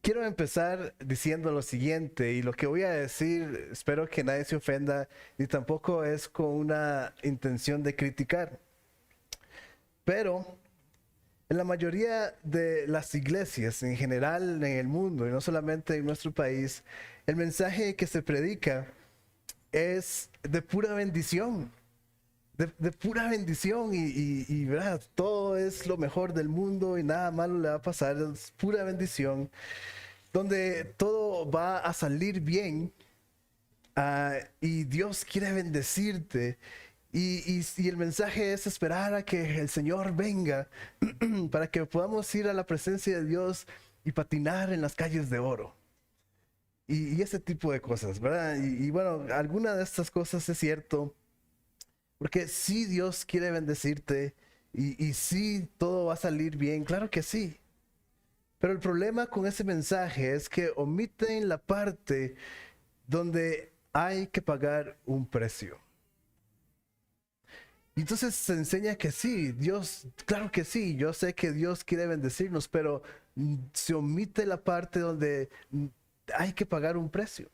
quiero empezar diciendo lo siguiente, y lo que voy a decir, espero que nadie se ofenda, ni tampoco es con una intención de criticar. Pero en la mayoría de las iglesias en general en el mundo, y no solamente en nuestro país, el mensaje que se predica es de pura bendición. De pura bendición ¿verdad? Todo es lo mejor del mundo y nada malo le va a pasar, es pura bendición, donde todo va a salir bien, y Dios quiere bendecirte. Y el mensaje es esperar a que el Señor venga para que podamos ir a la presencia de Dios y patinar en las calles de oro. Y ese tipo de cosas, ¿verdad? Y bueno, alguna de estas cosas es cierto, porque sí Dios quiere bendecirte y sí todo va a salir bien, claro que sí. Pero el problema con ese mensaje es que omiten la parte donde hay que pagar un precio. Y entonces se enseña que sí, Dios, claro que sí, yo sé que Dios quiere bendecirnos, pero se omite la parte donde hay que pagar un precio.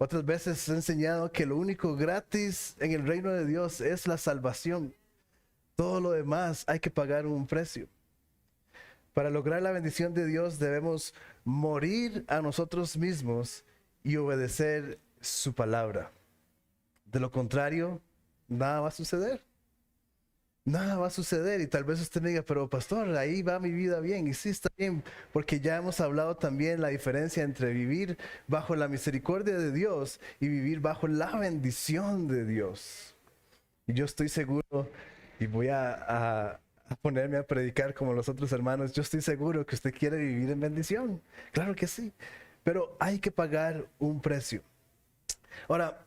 Otras veces se ha enseñado que lo único gratis en el reino de Dios es la salvación. Todo lo demás hay que pagar un precio. Para lograr la bendición de Dios debemos morir a nosotros mismos y obedecer su palabra. De lo contrario, nada va a suceder. Nada va a suceder. Y tal vez usted me diga, pero pastor, ahí va mi vida bien. Y sí, está bien, porque ya hemos hablado también la diferencia entre vivir bajo la misericordia de Dios y vivir bajo la bendición de Dios. Y yo estoy seguro, y voy a ponerme a predicar como los otros hermanos, yo estoy seguro que usted quiere vivir en bendición. Claro que sí, pero hay que pagar un precio. Ahora,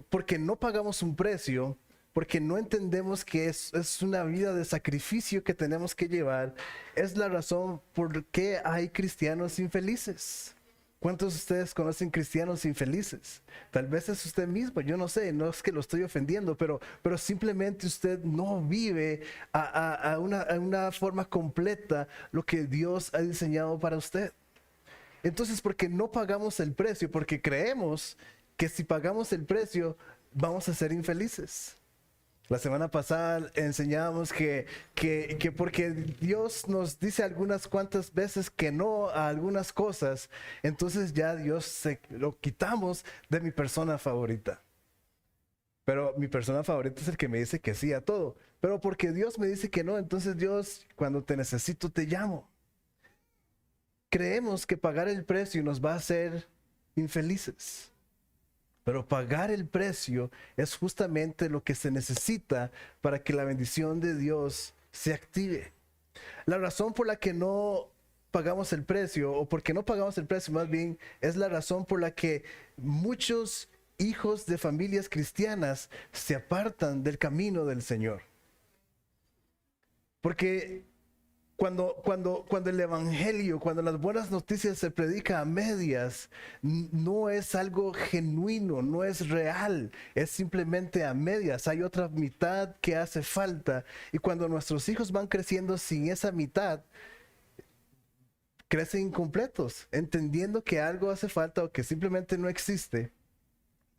porque no pagamos un precio, porque no entendemos que es una vida de sacrificio que tenemos que llevar, es la razón por qué hay cristianos infelices. ¿Cuántos de ustedes conocen cristianos infelices? Tal vez es usted mismo, yo no sé, no es que lo estoy ofendiendo, pero simplemente usted no vive a una forma completa lo que Dios ha diseñado para usted. Entonces, porque no pagamos el precio, porque creemos que si pagamos el precio vamos a ser infelices. La semana pasada enseñábamos que porque Dios nos dice algunas cuantas veces que no a algunas cosas, entonces ya Dios lo quitamos de mi persona favorita. Pero mi persona favorita es el que me dice que sí a todo. Pero porque Dios me dice que no, entonces Dios, cuando te necesito, te llamo. Creemos que pagar el precio nos va a hacer infelices. Pero pagar el precio es justamente lo que se necesita para que la bendición de Dios se active. La razón por la que no pagamos el precio, o porque no pagamos el precio más bien, es la razón por la que muchos hijos de familias cristianas se apartan del camino del Señor. Porque cuando el evangelio, cuando las buenas noticias se predica a medias, no es algo genuino, no es real, es simplemente a medias. Hay otra mitad que hace falta. Y cuando nuestros hijos van creciendo sin esa mitad, crecen incompletos, entendiendo que algo hace falta o que simplemente no existe.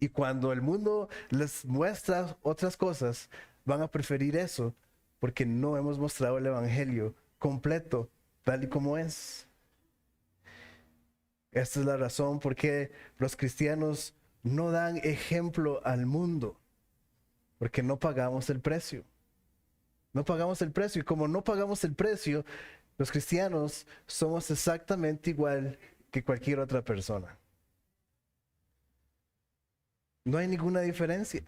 Y cuando el mundo les muestra otras cosas, van a preferir eso, porque no hemos mostrado el evangelio completo, tal y como es. Esta es la razón por qué los cristianos no dan ejemplo al mundo, porque no pagamos el precio. No pagamos el precio, y como no pagamos el precio, los cristianos somos exactamente igual que cualquier otra persona. No hay ninguna diferencia.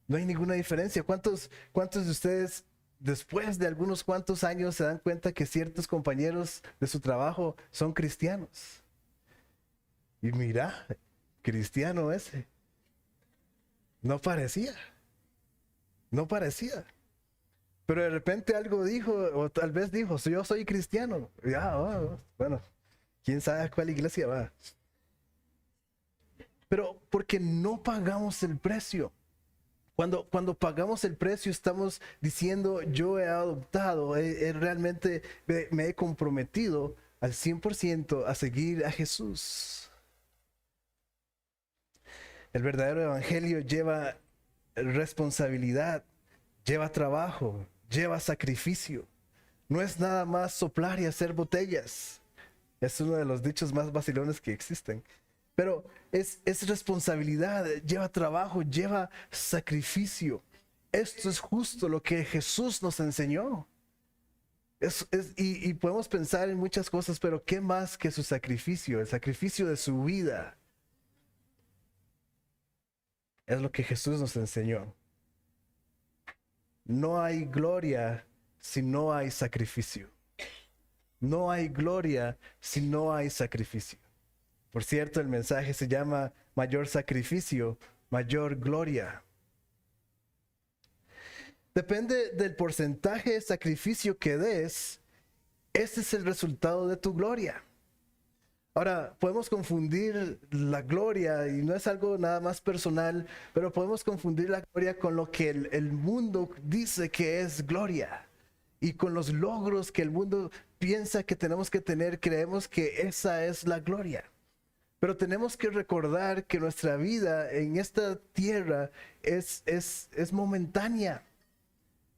No hay ninguna diferencia. ¿Cuántos de ustedes después de algunos cuantos años se dan cuenta que ciertos compañeros de su trabajo son cristianos? Y mira, cristiano ese. No parecía, no parecía. Pero de repente algo dijo, o tal vez dijo, yo soy cristiano. Ya, bueno, quién sabe a cuál iglesia va. Pero porque no pagamos el precio. Cuando pagamos el precio estamos diciendo, yo he adoptado, realmente me he comprometido al 100% a seguir a Jesús. El verdadero evangelio lleva responsabilidad, lleva trabajo, lleva sacrificio. No es nada más soplar y hacer botellas. Es uno de los dichos más vacilones que existen. Pero es responsabilidad, lleva trabajo, lleva sacrificio. Esto es justo lo que Jesús nos enseñó. Y podemos pensar en muchas cosas, pero ¿qué más que su sacrificio? El sacrificio de su vida. Es lo que Jesús nos enseñó. No hay gloria si no hay sacrificio. No hay gloria si no hay sacrificio. Por cierto, el mensaje se llama mayor sacrificio, mayor gloria. Depende del porcentaje de sacrificio que des, ese es el resultado de tu gloria. Ahora, podemos confundir la gloria, y no es algo nada más personal, pero podemos confundir la gloria con lo que el mundo dice que es gloria. Y con los logros que el mundo piensa que tenemos que tener, creemos que esa es la gloria. Pero tenemos que recordar que nuestra vida en esta tierra es momentánea.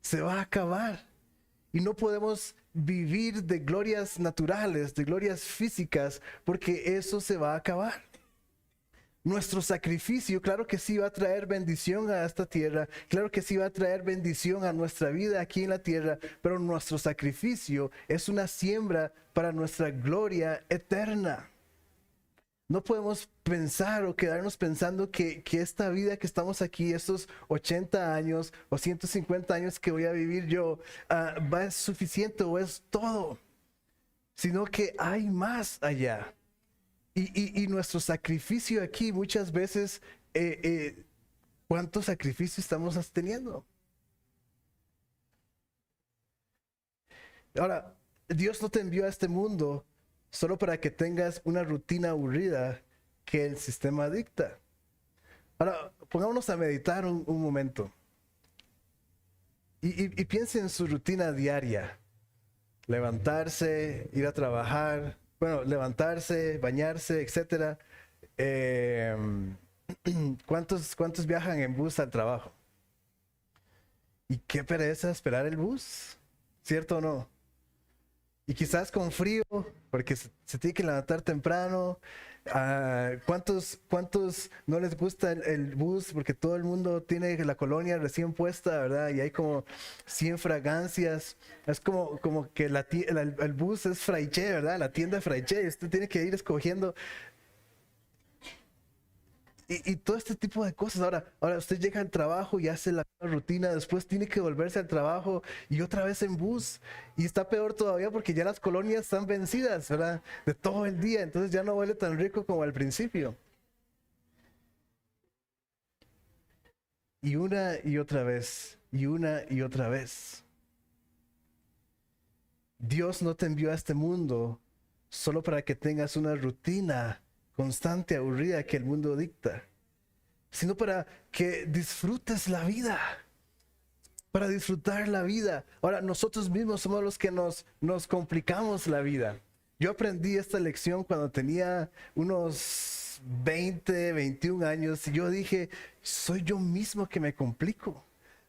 Se va a acabar. Y no podemos vivir de glorias naturales, de glorias físicas, porque eso se va a acabar. Nuestro sacrificio, claro que sí va a traer bendición a esta tierra, claro que sí va a traer bendición a nuestra vida aquí en la tierra, pero nuestro sacrificio es una siembra para nuestra gloria eterna. No podemos pensar o quedarnos pensando que esta vida que estamos aquí, estos 80 años o 150 años que voy a vivir yo, va es suficiente o es todo, sino que hay más allá. Y nuestro sacrificio aquí muchas veces, ¿cuánto sacrificio estamos teniendo? Ahora, Dios no te envió a este mundo solo para que tengas una rutina aburrida que el sistema dicta. Ahora, pongámonos a meditar un momento. Y piense en su rutina diaria. Levantarse, ir a trabajar, bueno, levantarse, bañarse, etc. ¿Cuántos viajan en bus al trabajo? Y qué pereza esperar el bus, ¿cierto o no? Y quizás con frío, porque se tiene que levantar temprano. ¿Cuántos no les gusta el bus? Porque todo el mundo tiene la colonia recién puesta, ¿verdad? Y hay como 100 fragancias. Es como que el bus es Fraiche, ¿verdad? La tienda Fraiche. Usted tiene que ir escogiendo. Y todo este tipo de cosas. Ahora usted llega al trabajo y hace la rutina, después tiene que volverse al trabajo y otra vez en bus. Y está peor todavía porque ya las colonias están vencidas, ¿verdad? De todo el día, entonces ya no huele tan rico como al principio. Y una y otra vez, y una y otra vez. Dios no te envió a este mundo solo para que tengas una rutina constante, aburrida que el mundo dicta, sino para que disfrutes la vida, para disfrutar la vida. Ahora, nosotros mismos somos los que nos complicamos la vida. Yo aprendí esta lección cuando tenía unos 20, 21 años y yo dije, soy yo mismo que me complico.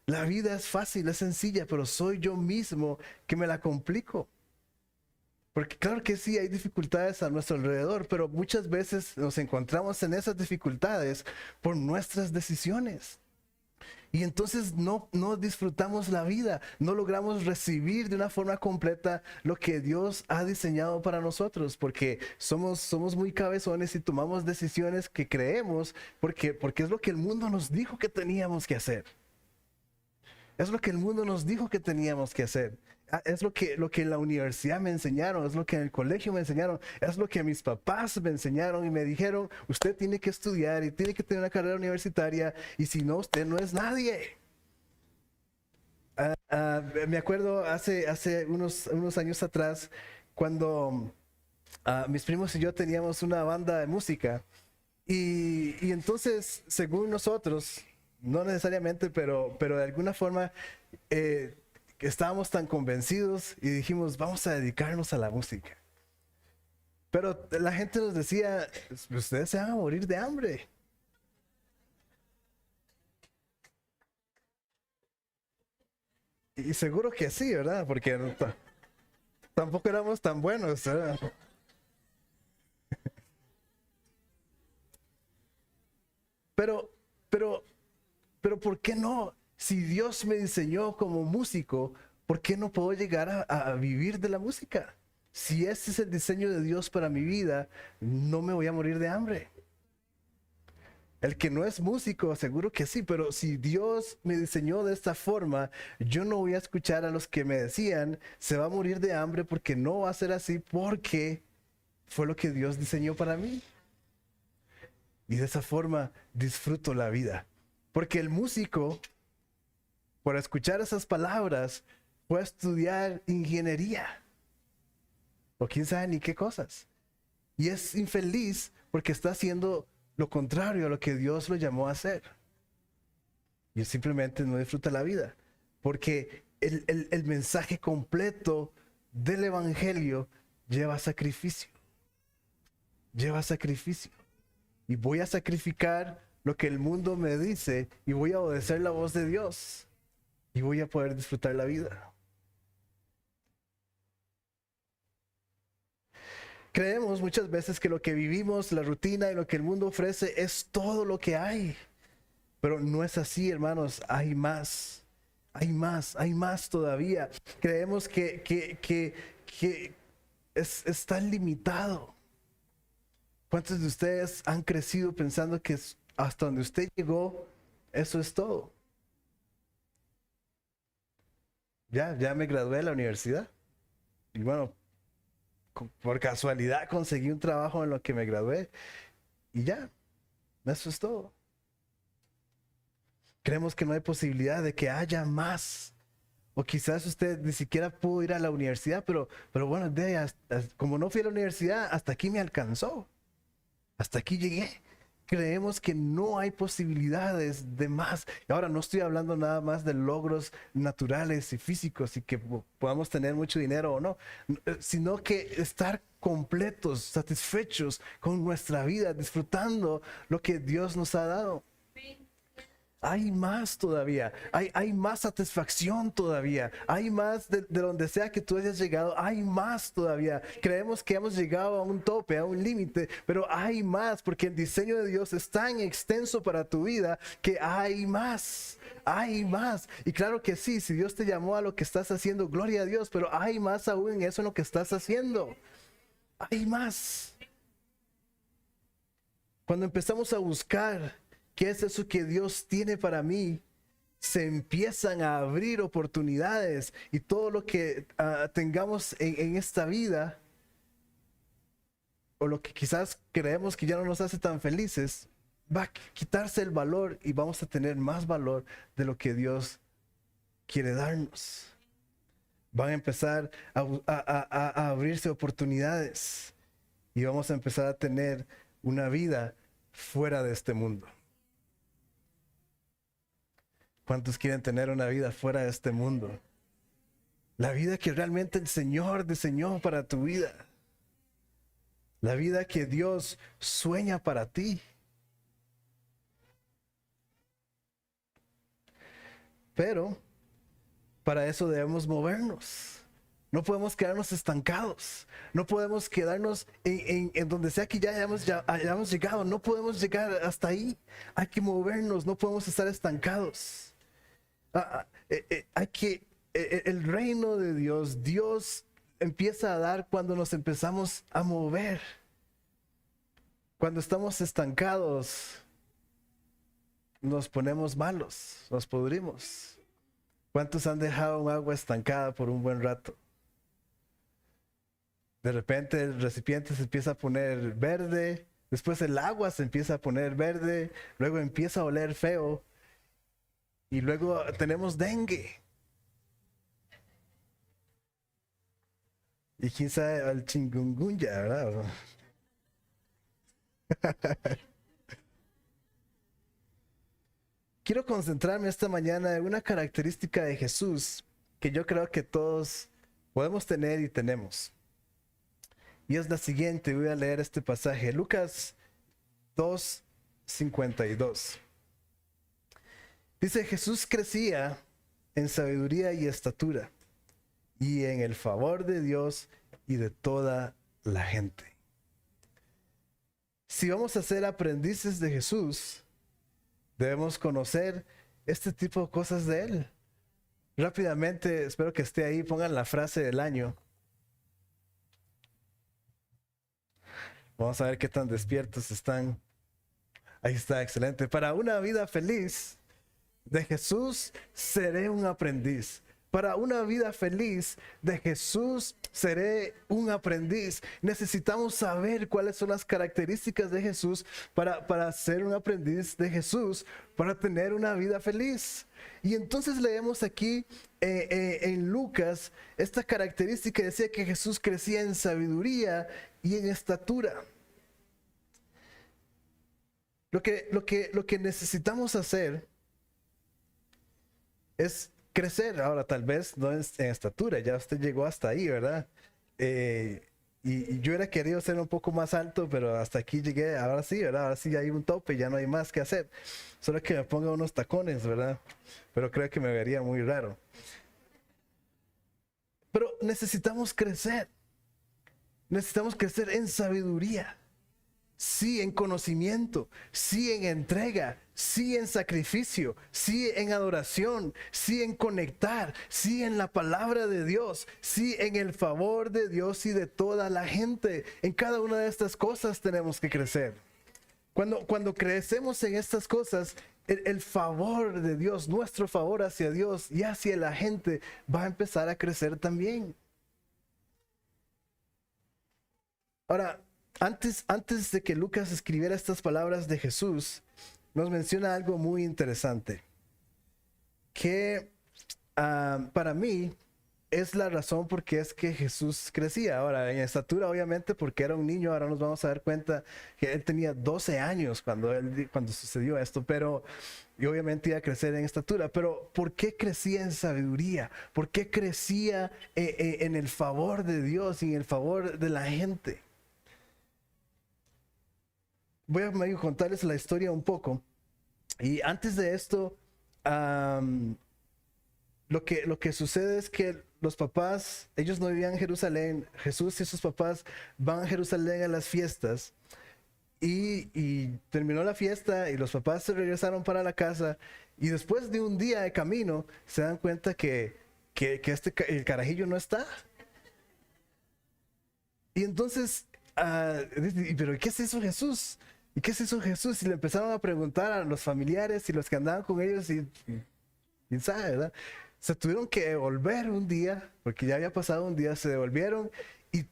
La vida es fácil, es sencilla, pero soy yo mismo que me la complico. Porque claro que sí, hay dificultades a nuestro alrededor, pero muchas veces nos encontramos en esas dificultades por nuestras decisiones. Y entonces no disfrutamos la vida, no logramos recibir de una forma completa lo que Dios ha diseñado para nosotros, porque somos muy cabezones y tomamos decisiones que creemos porque es lo que el mundo nos dijo que teníamos que hacer. Es lo que el mundo nos dijo que teníamos que hacer. Es lo que en la universidad me enseñaron, es lo que en el colegio me enseñaron, es lo que mis papás me enseñaron y me dijeron, usted tiene que estudiar y tiene que tener una carrera universitaria y si no, usted no es nadie. Me acuerdo hace unos años atrás cuando mis primos y yo teníamos una banda de música y entonces, según nosotros, no necesariamente, pero de alguna forma estábamos tan convencidos y dijimos, vamos a dedicarnos a la música. Pero la gente nos decía, ustedes se van a morir de hambre. Y seguro que sí, ¿verdad? Porque tampoco éramos tan buenos, ¿verdad? Pero, pero, pero ¿por qué no? Si Dios me diseñó como músico, ¿por qué no puedo llegar a vivir de la música? Si ese es el diseño de Dios para mi vida, no me voy a morir de hambre. El que no es músico, seguro que sí, pero si Dios me diseñó de esta forma, yo no voy a escuchar a los que me decían, se va a morir de hambre porque no va a ser así, porque fue lo que Dios diseñó para mí. Y de esa forma disfruto la vida. Porque el músico, por escuchar esas palabras, fue a estudiar ingeniería. O quién sabe ni qué cosas. Y es infeliz porque está haciendo lo contrario a lo que Dios lo llamó a hacer. Y él simplemente no disfruta la vida. Porque el mensaje completo del Evangelio lleva sacrificio. Lleva sacrificio. Y voy a sacrificar lo que el mundo me dice y voy a obedecer la voz de Dios. Y voy a poder disfrutar la vida. Creemos muchas veces que lo que vivimos, la rutina y lo que el mundo ofrece es todo lo que hay. Pero no es así, hermanos. Hay más. Hay más todavía. Creemos que es tan limitado. ¿Cuántos de ustedes han crecido pensando que hasta donde usted llegó, eso es todo? Ya me gradué de la universidad. Y bueno, por casualidad conseguí un trabajo en lo que me gradué. Y ya, eso es todo. Creemos que no hay posibilidad de que haya más. O quizás usted ni siquiera pudo ir a la universidad, pero bueno, como no fui a la universidad, hasta aquí me alcanzó. Hasta aquí llegué. Creemos que no hay posibilidades de más. Y ahora no estoy hablando nada más de logros naturales y físicos y que podamos tener mucho dinero o no, sino que estar completos, satisfechos con nuestra vida, disfrutando lo que Dios nos ha dado. Hay más todavía, hay más satisfacción todavía, hay más de donde sea que tú hayas llegado, hay más todavía. Creemos que hemos llegado a un tope, a un límite, pero hay más, porque el diseño de Dios es tan extenso para tu vida que hay más. Hay más. Y claro que sí, si Dios te llamó a lo que estás haciendo, gloria a Dios, pero hay más aún en eso en lo que estás haciendo. Hay más. Cuando empezamos a buscar qué es eso que Dios tiene para mí, se empiezan a abrir oportunidades y todo lo que tengamos en esta vida, o lo que quizás creemos que ya no nos hace tan felices, va a quitarse el valor y vamos a tener más valor de lo que Dios quiere darnos. Van a empezar a abrirse oportunidades y vamos a empezar a tener una vida fuera de este mundo. ¿Cuántos quieren tener una vida fuera de este mundo? La vida que realmente el Señor diseñó para tu vida. La vida que Dios sueña para ti. Pero para eso debemos movernos. No podemos quedarnos estancados. No podemos quedarnos en donde sea que ya hayamos llegado. No podemos llegar hasta ahí. Hay que movernos. No podemos estar estancados. El reino de Dios, Dios empieza a dar cuando nos empezamos a mover. Cuando estamos estancados, nos ponemos malos, nos pudrimos. ¿Cuántos han dejado un agua estancada por un buen rato? De repente el recipiente se empieza a poner verde, después el agua se empieza a poner verde, luego empieza a oler feo. Y luego tenemos dengue. Y quién sabe al chikungunya, ¿verdad? Quiero concentrarme esta mañana en una característica de Jesús que yo creo que todos podemos tener y tenemos. y es la siguiente. Voy a leer este pasaje, Lucas 2:52. Dice: Jesús crecía en sabiduría y estatura, y en el favor de Dios y de toda la gente. Si vamos a ser aprendices de Jesús, debemos conocer este tipo de cosas de Él. Rápidamente, espero que esté ahí, pongan la frase del año. Vamos a ver qué tan despiertos están. Ahí está, excelente. Para una vida feliz de Jesús, seré un aprendiz. Para una vida feliz de Jesús, seré un aprendiz. Necesitamos saber cuáles son las características de Jesús para ser un aprendiz de Jesús, para tener una vida feliz. Y entonces leemos aquí en Lucas esta característica. Decía que Jesús crecía en sabiduría y en estatura. Lo que necesitamos hacer es crecer. Ahora, tal vez no en estatura, ya usted llegó hasta ahí, ¿verdad? Y yo hubiera querido ser un poco más alto, pero hasta aquí llegué. Ahora sí, ¿verdad? Ahora sí hay un tope, ya no hay más que hacer. Solo que me ponga unos tacones, ¿verdad? Pero creo que me vería muy raro. Pero necesitamos crecer. Necesitamos crecer en sabiduría. Sí en conocimiento, sí en entrega, sí en sacrificio, sí en adoración, sí en conectar, sí en la palabra de Dios, sí en el favor de Dios y de toda la gente. En cada una de estas cosas tenemos que crecer. Cuando crecemos en estas cosas, el favor de Dios, nuestro favor hacia Dios y hacia la gente va a empezar a crecer también. Ahora, antes de que Lucas escribiera estas palabras de Jesús, nos menciona algo muy interesante, que para mí es la razón por qué es que Jesús crecía. Ahora, en estatura, obviamente, porque era un niño. Ahora nos vamos a dar cuenta que él tenía 12 años cuando sucedió esto, y obviamente iba a crecer en estatura. Pero ¿por qué crecía en sabiduría? ¿Por qué crecía en el favor de Dios y en el favor de la gente? Voy a contarles la historia un poco. Y antes de esto, lo que sucede es que los papás, ellos no vivían en Jerusalén. Jesús y sus papás van a Jerusalén a las fiestas. Y terminó la fiesta y los papás se regresaron para la casa. Y después de un día de camino, se dan cuenta que el carajillo no está. Y entonces, ¿pero qué es eso, Jesús? ¿Y qué es eso, Jesús? Y le empezaron a preguntar a los familiares y los que andaban con ellos, y quién sabe, ¿verdad? Se tuvieron que devolver un día, porque ya había pasado un día, se devolvieron, y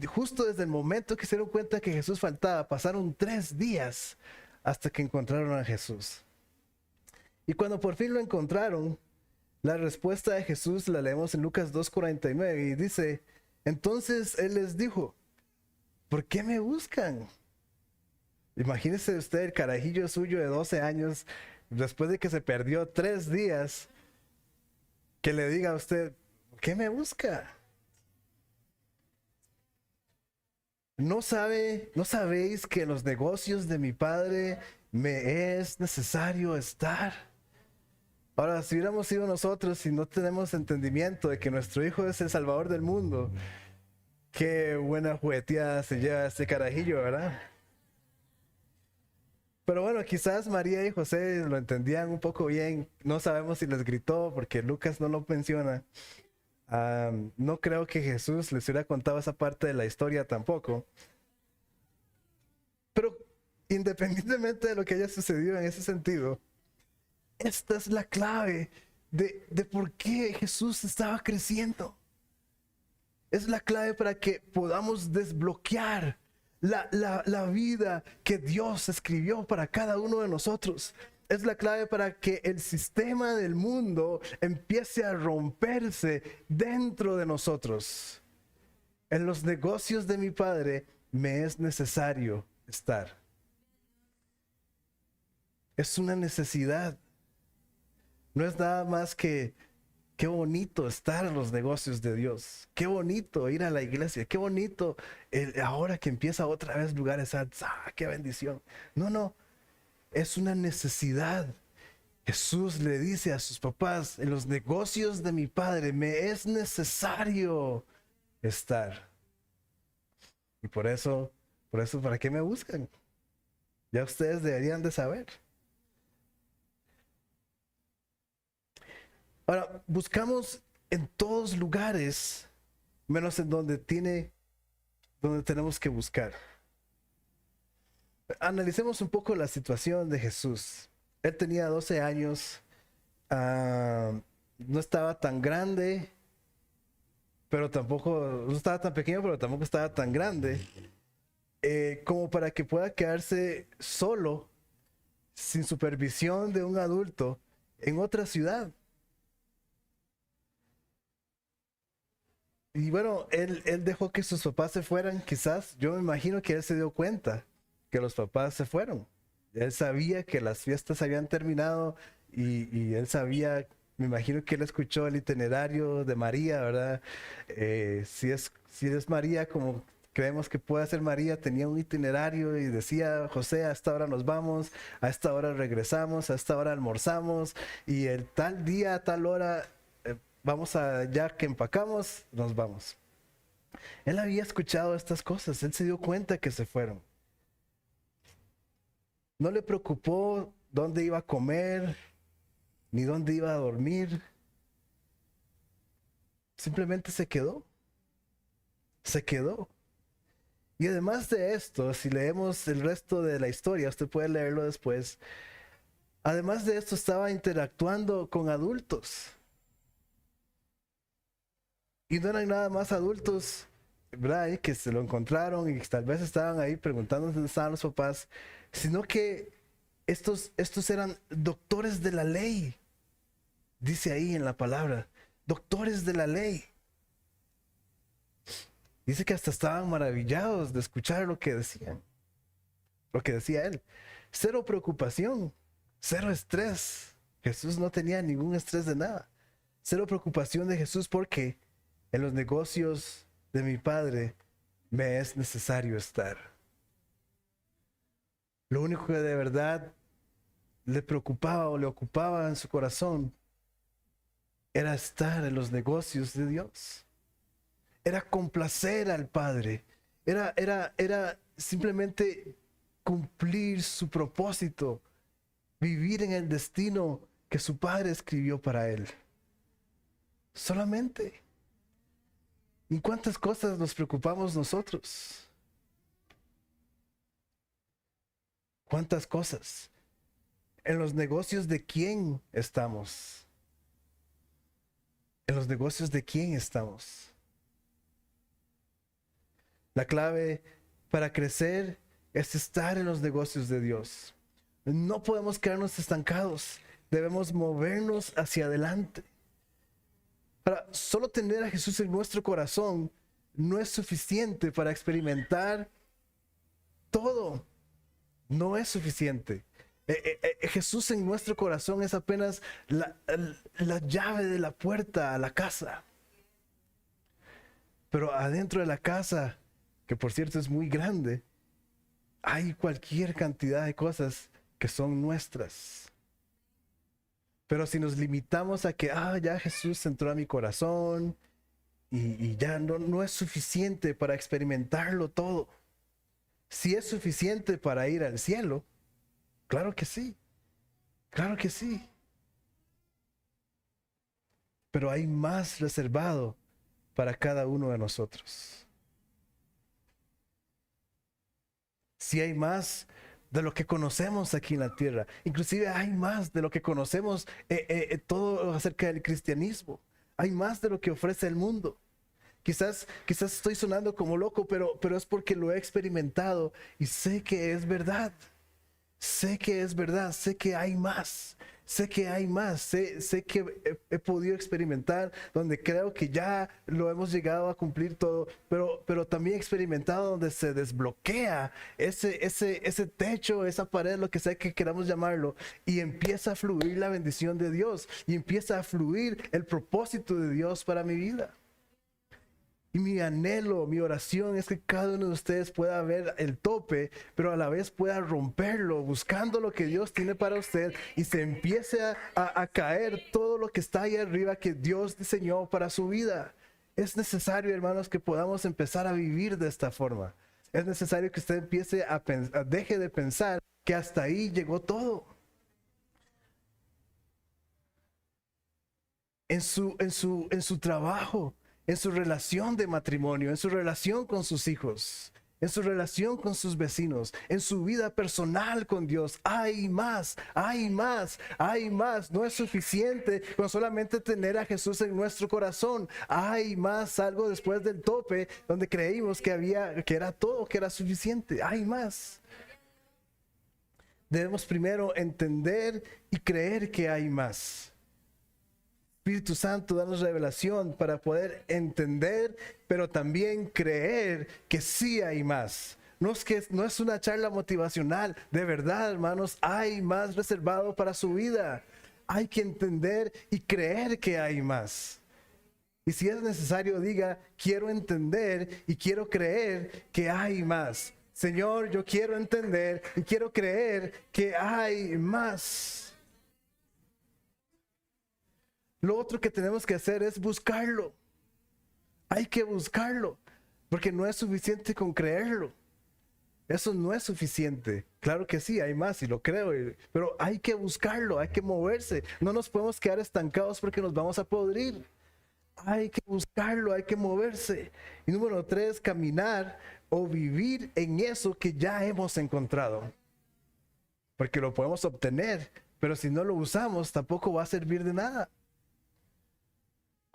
justo desde el momento que se dieron cuenta que Jesús faltaba, pasaron 3 días hasta que encontraron a Jesús. Y cuando por fin lo encontraron, la respuesta de Jesús la leemos en Lucas 2:49, y dice: entonces Él les dijo, ¿por qué me buscan? Imagínese usted el carajillo suyo de 12 años, después de que se perdió 3 días, que le diga a usted: ¿por qué me busca? ¿No sabéis que en los negocios de mi Padre me es necesario estar? Ahora, si hubiéramos sido nosotros y no tenemos entendimiento de que nuestro Hijo es el Salvador del mundo, qué buena jugueteada se lleva este carajillo, ¿verdad? Pero bueno, quizás María y José lo entendían un poco bien. No sabemos si les gritó, porque Lucas no lo menciona. No creo que Jesús les hubiera contado esa parte de la historia tampoco. Pero independientemente de lo que haya sucedido en ese sentido, esta es la clave de por qué Jesús estaba creciendo. Es la clave para que podamos desbloquear la vida que Dios escribió para cada uno de nosotros. Es la clave para que el sistema del mundo empiece a romperse dentro de nosotros. En los negocios de mi Padre me es necesario estar. Es una necesidad. No es nada más que qué bonito estar en los negocios de Dios. Qué bonito ir a la iglesia. Qué bonito ahora que empieza otra vez lugares altos. Qué bendición. No, no. Es una necesidad. Jesús le dice a sus papás, en los negocios de mi Padre me es necesario estar. Y por eso, ¿para qué me buscan? Ya ustedes deberían de saber. Ahora, buscamos en todos lugares, menos en donde tenemos que buscar. Analicemos un poco la situación de Jesús. Él tenía 12 años, no estaba tan grande, pero tampoco, no estaba tan pequeño, pero tampoco estaba tan grande, como para que pueda quedarse solo, sin supervisión de un adulto, en otra ciudad. Y bueno, él dejó que sus papás se fueran, quizás, yo me imagino que él se dio cuenta que los papás se fueron. Él sabía que las fiestas habían terminado y él sabía, me imagino que él escuchó el itinerario de María, ¿verdad? Si es María, como creemos que puede ser María, tenía un itinerario y decía, José, a esta hora nos vamos, a esta hora regresamos, a esta hora almorzamos y el tal día, a tal hora, ya que empacamos, nos vamos. Él había escuchado estas cosas, él se dio cuenta que se fueron. No le preocupó dónde iba a comer, ni dónde iba a dormir. Simplemente se quedó. Se quedó. Y además de esto, si leemos el resto de la historia, usted puede leerlo después. Además de esto, estaba interactuando con adultos. Y no eran nada más adultos, ¿verdad? Que se lo encontraron y tal vez estaban ahí preguntando dónde estaban los papás, sino que estos eran doctores de la ley. Dice ahí en la palabra, doctores de la ley. Dice que hasta estaban maravillados de escuchar lo que decían, lo que decía él. Cero preocupación, cero estrés. Jesús no tenía ningún estrés de nada. Cero preocupación de Jesús porque en los negocios de mi Padre me es necesario estar. Lo único que de verdad le preocupaba o le ocupaba en su corazón era estar en los negocios de Dios. Era complacer al Padre. Era simplemente cumplir su propósito, vivir en el destino que su Padre escribió para él. Solamente. ¿En cuántas cosas nos preocupamos nosotros? ¿Cuántas cosas? ¿En los negocios de quién estamos? ¿En los negocios de quién estamos? La clave para crecer es estar en los negocios de Dios. No podemos quedarnos estancados. Debemos movernos hacia adelante. Para solo tener a Jesús en nuestro corazón no es suficiente para experimentar todo. No es suficiente. Jesús en nuestro corazón es apenas la llave de la puerta a la casa. Pero adentro de la casa, que por cierto es muy grande, hay cualquier cantidad de cosas que son nuestras. Pero si nos limitamos a que, ya Jesús entró a mi corazón y ya no es suficiente para experimentarlo todo. Si es suficiente para ir al cielo, claro que sí, claro que sí. Pero hay más reservado para cada uno de nosotros. Si hay más de lo que conocemos aquí en la tierra. Inclusive hay más de lo que conocemos todo acerca del cristianismo. Hay más de lo que ofrece el mundo. Quizás estoy sonando como loco, pero es porque lo he experimentado y sé que es verdad. Sé que es verdad, sé que hay más. sé que hay más, sé que he podido experimentar, donde creo que ya lo hemos llegado a cumplir todo, pero también he experimentado donde se desbloquea ese techo, esa pared, lo que sea que queramos llamarlo, y empieza a fluir la bendición de Dios, y empieza a fluir el propósito de Dios para mi vida. Y mi anhelo, mi oración es que cada uno de ustedes pueda ver el tope, pero a la vez pueda romperlo, buscando lo que Dios tiene para usted, y se empiece a caer todo lo que está ahí arriba que Dios diseñó para su vida. Es necesario, hermanos, que podamos empezar a vivir de esta forma. Es necesario que usted empiece deje de pensar que hasta ahí llegó todo. En su trabajo, en su relación de matrimonio, en su relación con sus hijos, en su relación con sus vecinos, en su vida personal con Dios. Hay más, hay más, hay más. No es suficiente con solamente tener a Jesús en nuestro corazón. Hay más, algo después del tope donde creímos que era todo, que era suficiente. Hay más. Debemos primero entender y creer que hay más. Espíritu Santo, danos revelación para poder entender, pero también creer que sí hay más. No es una charla motivacional, de verdad, hermanos, hay más reservado para su vida. Hay que entender y creer que hay más. Y si es necesario, diga, quiero entender y quiero creer que hay más. Señor, yo quiero entender y quiero creer que hay más. Lo otro que tenemos que hacer es buscarlo. Hay que buscarlo, porque no es suficiente con creerlo. Eso no es suficiente. Claro que sí, hay más y lo creo, pero hay que buscarlo, hay que moverse. No nos podemos quedar estancados porque nos vamos a podrir. Hay que buscarlo, hay que moverse. Y número 3, caminar o vivir en eso que ya hemos encontrado. Porque lo podemos obtener, pero si no lo usamos, tampoco va a servir de nada.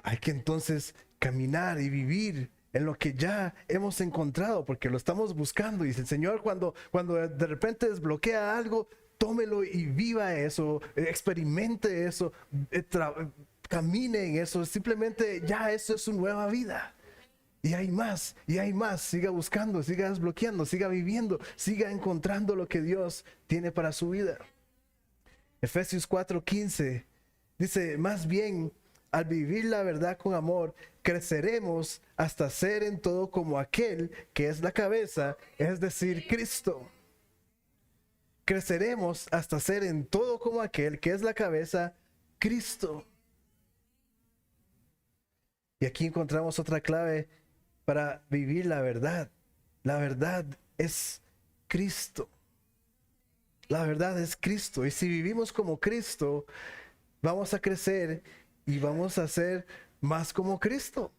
Hay que entonces caminar y vivir en lo que ya hemos encontrado, porque lo estamos buscando. Y el Señor, cuando de repente desbloquea algo, tómelo y viva eso, experimente eso, camine en eso. Simplemente ya eso es su nueva vida. Y hay más, y hay más. Siga buscando, siga desbloqueando, siga viviendo, siga encontrando lo que Dios tiene para su vida. Efesios 4:15 dice, más bien, al vivir la verdad con amor, creceremos hasta ser en todo como aquel que es la cabeza, es decir, Cristo. Creceremos hasta ser en todo como aquel que es la cabeza, Cristo. Y aquí encontramos otra clave para vivir la verdad. La verdad es Cristo. La verdad es Cristo. Y si vivimos como Cristo, vamos a crecer y vamos a ser más como Cristo.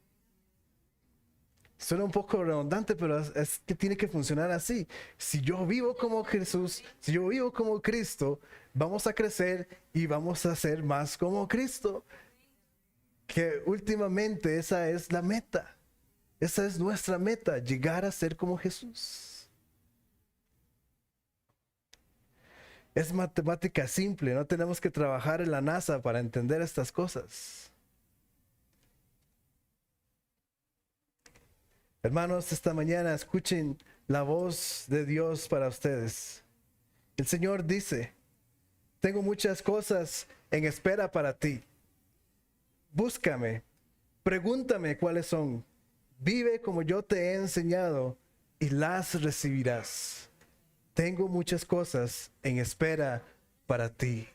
Suena un poco redundante, pero es que tiene que funcionar así. Si yo vivo como Jesús, si yo vivo como Cristo, vamos a crecer y vamos a ser más como Cristo. Que últimamente esa es la meta. Esa es nuestra meta, llegar a ser como Jesús. Es matemática simple, no tenemos que trabajar en la NASA para entender estas cosas. Hermanos, esta mañana escuchen la voz de Dios para ustedes. El Señor dice, tengo muchas cosas en espera para ti. Búscame, pregúntame cuáles son. Vive como yo te he enseñado y las recibirás. Tengo muchas cosas en espera para ti.